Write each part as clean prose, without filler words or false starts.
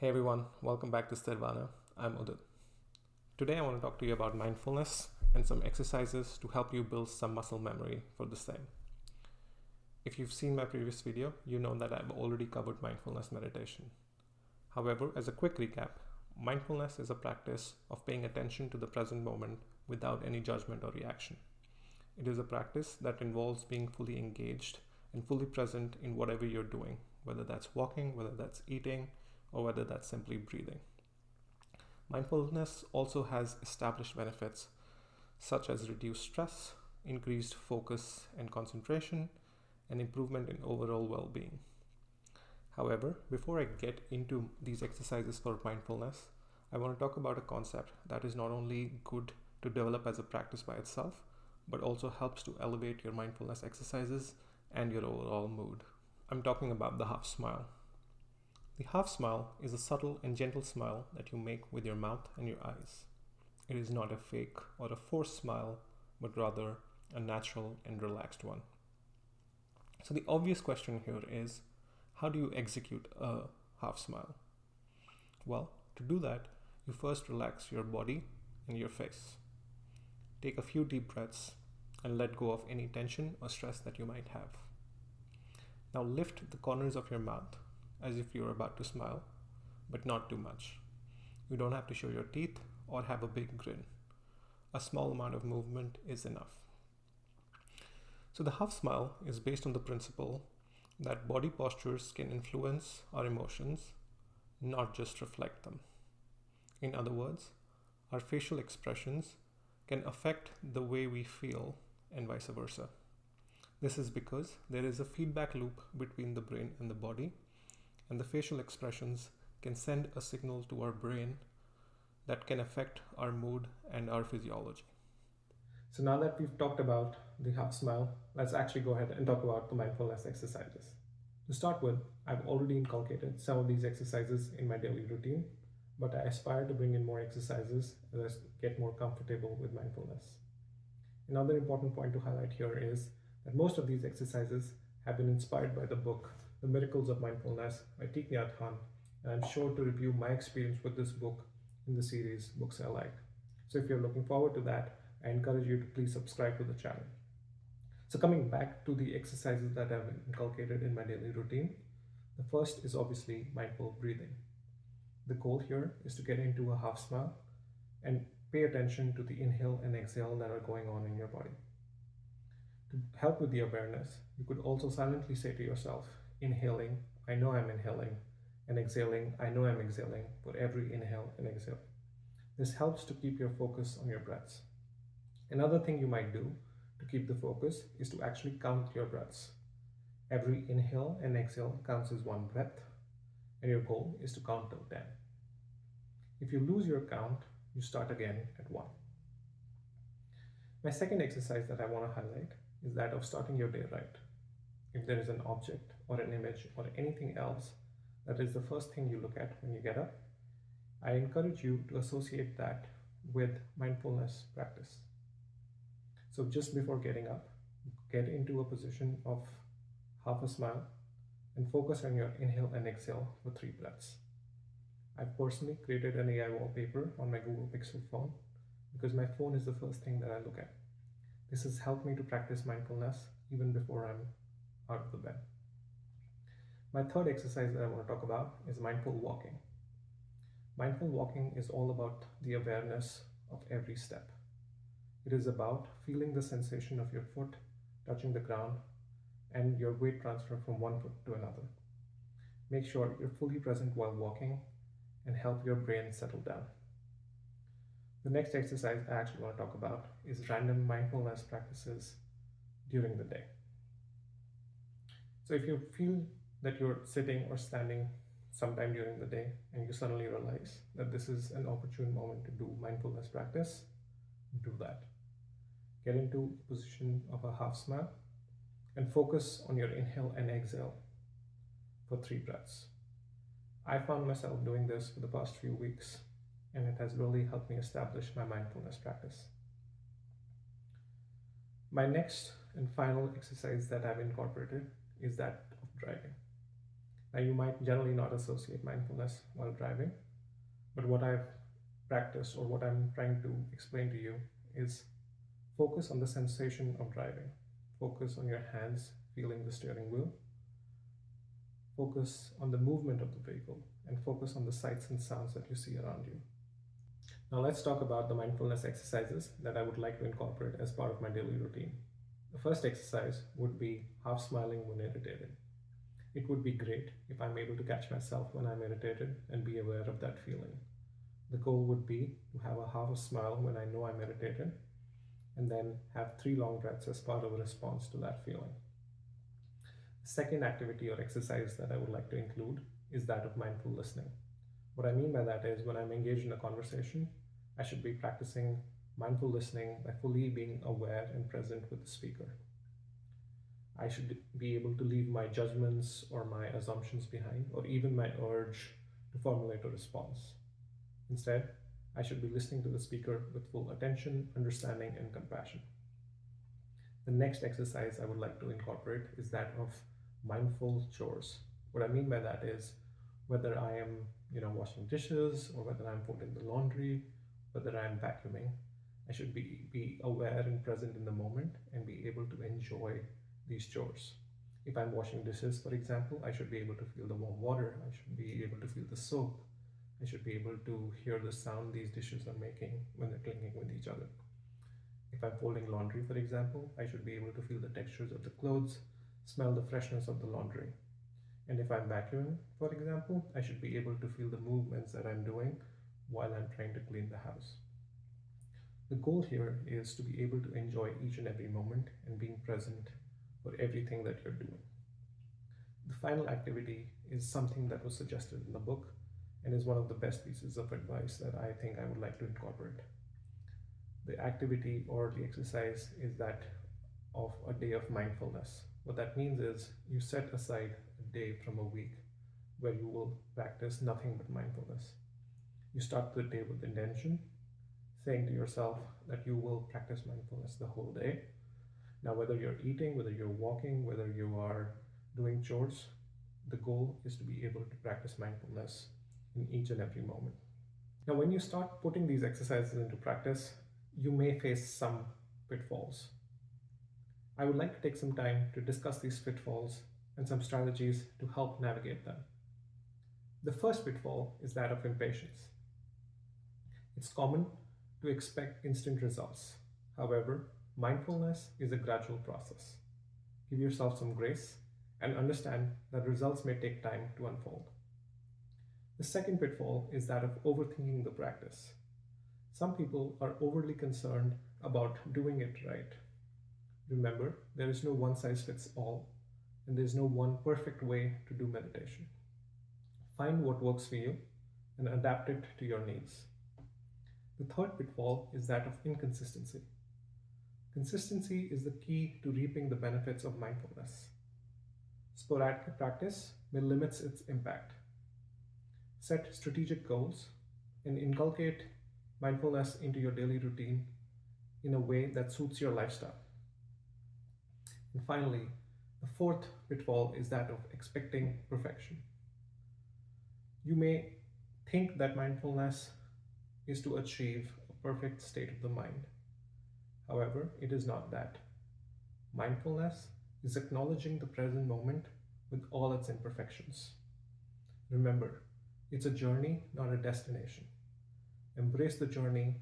Hey everyone, welcome back to Sthirvana. I'm Udit. Today I want to talk to you about mindfulness and some exercises to help you build some muscle memory for the same. If you've seen my previous video, you know that I've already covered mindfulness meditation. However, as a quick recap, mindfulness is a practice of paying attention to the present moment without any judgment or reaction. It is a practice that involves being fully engaged and fully present in whatever you're doing, whether that's walking, whether that's eating, or whether that's simply breathing. Mindfulness also has established benefits such as reduced stress, increased focus and concentration, and improvement in overall well-being. However, before I get into these exercises for mindfulness, I want to talk about a concept that is not only good to develop as a practice by itself, but also helps to elevate your mindfulness exercises and your overall mood. I'm talking about the half smile. The half smile is a subtle and gentle smile that you make with your mouth and your eyes. It is not a fake or a forced smile, but rather a natural and relaxed one. So the obvious question here is, how do you execute a half smile? Well, to do that, you first relax your body and your face. Take a few deep breaths and let go of any tension or stress that you might have. Now lift the corners of your mouth as if you're about to smile, but not too much. You don't have to show your teeth or have a big grin. A small amount of movement is enough. So the half smile is based on the principle that body postures can influence our emotions, not just reflect them. In other words, our facial expressions can affect the way we feel and vice versa. This is because there is a feedback loop between the brain and the body, and the facial expressions can send a signal to our brain that can affect our mood and our physiology. So now that we've talked about the half smile, let's actually go ahead and talk about the mindfulness exercises. To start with, I've already inculcated some of these exercises in my daily routine, but I aspire to bring in more exercises as I get more comfortable with mindfulness. Another important point to highlight here is that most of these exercises have been inspired by the book The Miracles of Mindfulness by Thich Nhat Hanh, and I'm sure to review my experience with this book in the series Books I Like. So if you're looking forward to that, I encourage you to please subscribe to the channel. So coming back to the exercises that I've inculcated in my daily routine, the first is obviously mindful breathing. The goal here is to get into a half smile and pay attention to the inhale and exhale that are going on in your body. To help with the awareness, you could also silently say to yourself, inhaling, I know I'm inhaling, and exhaling, I know I'm exhaling for every inhale and exhale. This helps to keep your focus on your breaths. Another thing you might do to keep the focus is to actually count your breaths. Every inhale and exhale counts as one breath, and your goal is to count till 10. If you lose your count, you start again at 1. My second exercise that I want to highlight is that of starting your day right. If there is an object or an image or anything else that is the first thing you look at when you get up, I encourage you to associate that with mindfulness practice. So just before getting up, get into a position of half a smile and focus on your inhale and exhale for 3 breaths. I've personally created an AI wallpaper on my Google Pixel phone because my phone is the first thing that I look at. This has helped me to practice mindfulness even before I'm out of the bed. My third exercise that I want to talk about is mindful walking. Mindful walking is all about the awareness of every step. It is about feeling the sensation of your foot touching the ground and your weight transfer from one foot to another. Make sure you're fully present while walking and help your brain settle down. The next exercise I actually want to talk about is random mindfulness practices during the day. So if you feel that you're sitting or standing sometime during the day and you suddenly realize that this is an opportune moment to do mindfulness practice, do that. Get into a position of a half smile and focus on your inhale and exhale for 3 breaths. I found myself doing this for the past few weeks, and it has really helped me establish my mindfulness practice. My next and final exercise that I've incorporated is that of driving. Now, you might generally not associate mindfulness while driving, but what I've practiced or what I'm trying to explain to you is focus on the sensation of driving. Focus on your hands feeling the steering wheel. Focus on the movement of the vehicle and focus on the sights and sounds that you see around you. Now let's talk about the mindfulness exercises that I would like to incorporate as part of my daily routine. The first exercise would be half smiling when irritated. It would be great if I'm able to catch myself when I'm irritated and be aware of that feeling. The goal would be to have a half a smile when I know I'm irritated, and then have 3 long breaths as part of a response to that feeling. The second activity or exercise that I would like to include is that of mindful listening. What I mean by that is when I'm engaged in a conversation, I should be practicing mindful listening by fully being aware and present with the speaker. I should be able to leave my judgments or my assumptions behind, or even my urge to formulate a response. Instead, I should be listening to the speaker with full attention, understanding, and compassion. The next exercise I would like to incorporate is that of mindful chores. What I mean by that is whether I am washing dishes, or whether I'm folding the laundry, whether I'm vacuuming, I should be aware and present in the moment and be able to enjoy these chores. If I'm washing dishes, for example, I should be able to feel the warm water. I should be able to feel the soap. I should be able to hear the sound these dishes are making when they're clinking with each other. If I'm folding laundry, for example, I should be able to feel the textures of the clothes, smell the freshness of the laundry. And if I'm vacuuming, for example, I should be able to feel the movements that I'm doing while I'm trying to clean the house. The goal here is to be able to enjoy each and every moment and being present for everything that you're doing. The final activity is something that was suggested in the book and is one of the best pieces of advice that I think I would like to incorporate. The activity or the exercise is that of a day of mindfulness. What that means is you set aside a day from a week where you will practice nothing but mindfulness. You start the day with intention, saying to yourself that you will practice mindfulness the whole day. Now, whether you're eating, whether you're walking, whether you are doing chores, the goal is to be able to practice mindfulness in each and every moment. Now, when you start putting these exercises into practice, you may face some pitfalls. I would like to take some time to discuss these pitfalls and some strategies to help navigate them. The first pitfall is that of impatience. It's common to expect instant results. However, mindfulness is a gradual process. Give yourself some grace and understand that results may take time to unfold. The second pitfall is that of overthinking the practice. Some people are overly concerned about doing it right. Remember, there is no one size fits all, and there is no one perfect way to do meditation. Find what works for you and adapt it to your needs. The third pitfall is that of inconsistency. Consistency is the key to reaping the benefits of mindfulness. Sporadic practice may limit its impact. Set strategic goals and inculcate mindfulness into your daily routine in a way that suits your lifestyle. And finally, the fourth pitfall is that of expecting perfection. You may think that mindfulness is to achieve a perfect state of the mind. However, it is not that. Mindfulness is acknowledging the present moment with all its imperfections. Remember, it's a journey, not a destination. Embrace the journey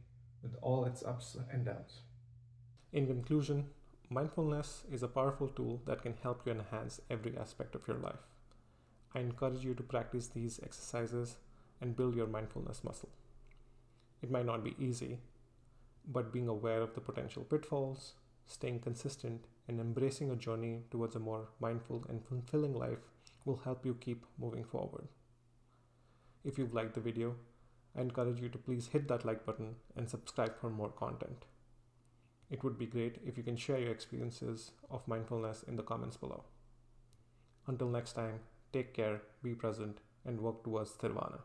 with all its ups and downs. In conclusion, mindfulness is a powerful tool that can help you enhance every aspect of your life. I encourage you to practice these exercises and build your mindfulness muscle. It might not be easy, but being aware of the potential pitfalls, staying consistent, and embracing a journey towards a more mindful and fulfilling life will help you keep moving forward. If you've liked the video, I encourage you to please hit that like button and subscribe for more content. It would be great if you can share your experiences of mindfulness in the comments below. Until next time, take care, be present, and work towards Sthirvana.